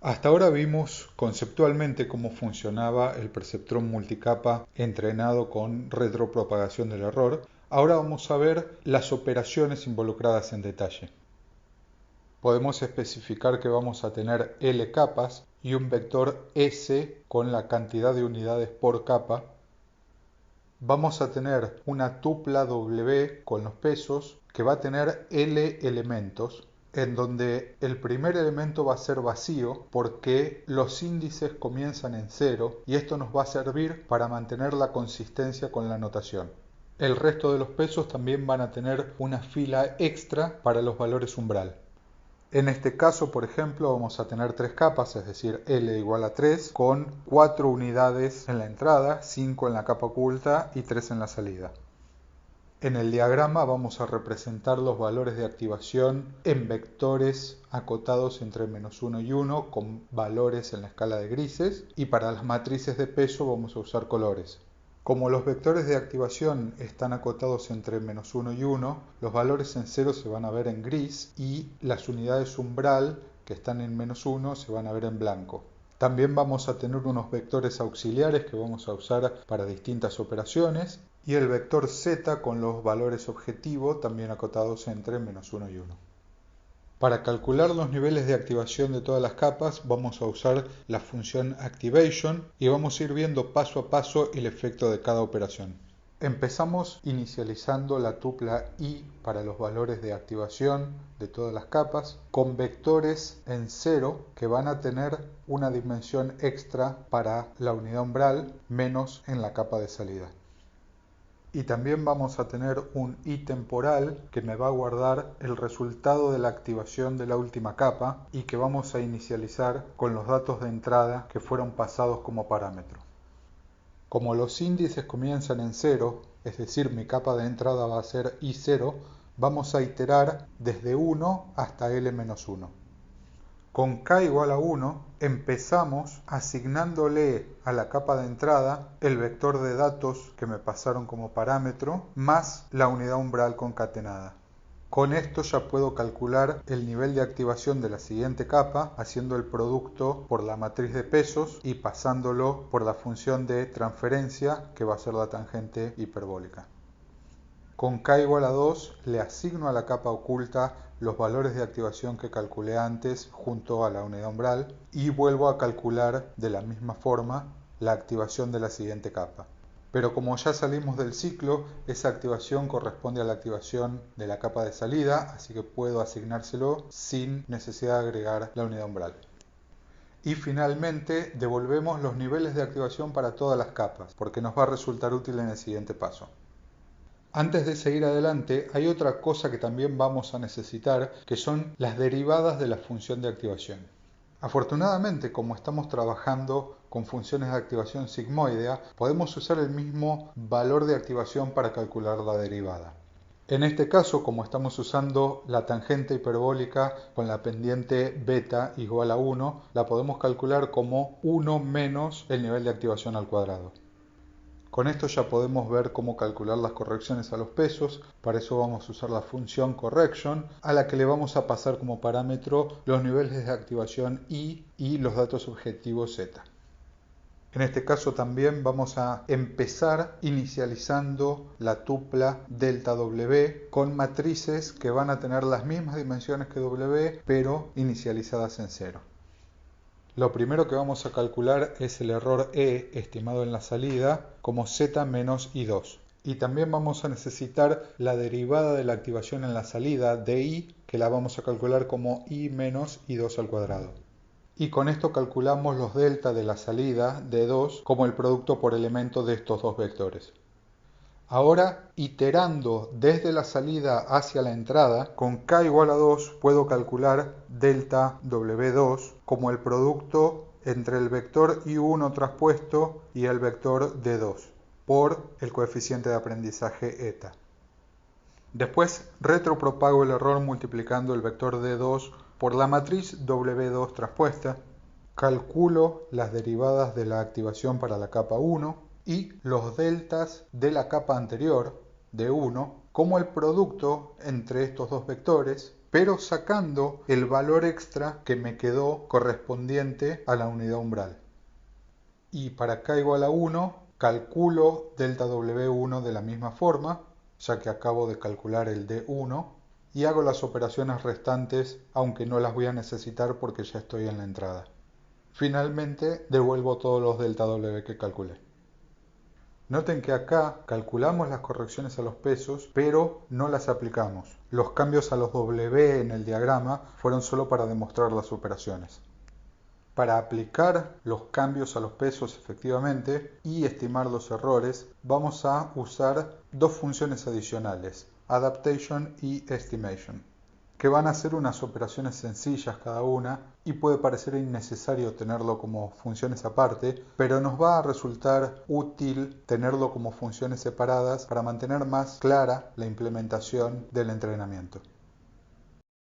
Hasta ahora vimos conceptualmente cómo funcionaba el perceptrón multicapa entrenado con retropropagación del error. Ahora vamos a ver las operaciones involucradas en detalle. Podemos especificar que vamos a tener L capas y un vector S con la cantidad de unidades por capa. Vamos a tener una tupla W con los pesos que va a tener L elementos, en donde el primer elemento va a ser vacío porque los índices comienzan en 0 y esto nos va a servir para mantener la consistencia con la notación. El resto de los pesos también van a tener una fila extra para los valores umbral. En este caso, por ejemplo, vamos a tener 3 capas, es decir, L igual a 3, con 4 unidades en la entrada, 5 en la capa oculta y 3 en la salida. En el diagrama vamos a representar los valores de activación en vectores acotados entre -1 y 1 con valores en la escala de grises, y para las matrices de peso vamos a usar colores. Como los vectores de activación están acotados entre -1 y 1, los valores en 0 se van a ver en gris y las unidades umbral que están en -1 se van a ver en blanco. También vamos a tener unos vectores auxiliares que vamos a usar para distintas operaciones y el vector z con los valores objetivo también acotados entre -1 y 1. Para calcular los niveles de activación de todas las capas vamos a usar la función activation y vamos a ir viendo paso a paso el efecto de cada operación. Empezamos inicializando la tupla I para los valores de activación de todas las capas con vectores en 0 que van a tener una dimensión extra para la unidad umbral menos en la capa de salida. Y también vamos a tener un I temporal que me va a guardar el resultado de la activación de la última capa y que vamos a inicializar con los datos de entrada que fueron pasados como parámetro. Como los índices comienzan en 0, es decir, mi capa de entrada va a ser I0, vamos a iterar desde 1 hasta L-1. Con k igual a 1 empezamos asignándole a la capa de entrada el vector de datos que me pasaron como parámetro más la unidad umbral concatenada. Con esto ya puedo calcular el nivel de activación de la siguiente capa haciendo el producto por la matriz de pesos y pasándolo por la función de transferencia que va a ser la tangente hiperbólica. Con k igual a 2 le asigno a la capa oculta los valores de activación que calculé antes junto a la unidad umbral y vuelvo a calcular de la misma forma la activación de la siguiente capa. Pero como ya salimos del ciclo, esa activación corresponde a la activación de la capa de salida, así que puedo asignárselo sin necesidad de agregar la unidad umbral. Y finalmente devolvemos los niveles de activación para todas las capas, porque nos va a resultar útil en el siguiente paso. Antes de seguir adelante, hay otra cosa que también vamos a necesitar, que son las derivadas de la función de activación. Afortunadamente, como estamos trabajando con funciones de activación sigmoidea, podemos usar el mismo valor de activación para calcular la derivada. En este caso, como estamos usando la tangente hiperbólica con la pendiente beta igual a 1, la podemos calcular como 1 menos el nivel de activación al cuadrado. Con esto ya podemos ver cómo calcular las correcciones a los pesos. Para eso vamos a usar la función correction, a la que le vamos a pasar como parámetro los niveles de activación I y los datos objetivos Z. En este caso también vamos a empezar inicializando la tupla delta W con matrices que van a tener las mismas dimensiones que W, pero inicializadas en 0. Lo primero que vamos a calcular es el error E estimado en la salida como Z menos I2. Y también vamos a necesitar la derivada de la activación en la salida de I, que la vamos a calcular como I menos I2 al cuadrado. Y con esto calculamos los delta de la salida de 2 como el producto por elemento de estos dos vectores. Ahora, iterando desde la salida hacia la entrada, con k igual a 2 puedo calcular delta W2 como el producto entre el vector I1 traspuesto y el vector D2 por el coeficiente de aprendizaje eta. Después retropropago el error multiplicando el vector D2 por la matriz W2 traspuesta, calculo las derivadas de la activación para la capa 1, y los deltas de la capa anterior, de 1, como el producto entre estos dos vectores pero sacando el valor extra que me quedó correspondiente a la unidad umbral. Y para k igual a 1, calculo delta W1 de la misma forma, ya que acabo de calcular el D1, y hago las operaciones restantes, aunque no las voy a necesitar porque ya estoy en la entrada. Finalmente, devuelvo todos los delta W que calculé. Noten que acá calculamos las correcciones a los pesos, pero no las aplicamos. Los cambios a los W en el diagrama fueron solo para demostrar las operaciones. Para aplicar los cambios a los pesos efectivamente y estimar los errores, vamos a usar dos funciones adicionales, adaptation y estimation, que van a ser unas operaciones sencillas cada una y puede parecer innecesario tenerlo como funciones aparte, pero nos va a resultar útil tenerlo como funciones separadas para mantener más clara la implementación del entrenamiento.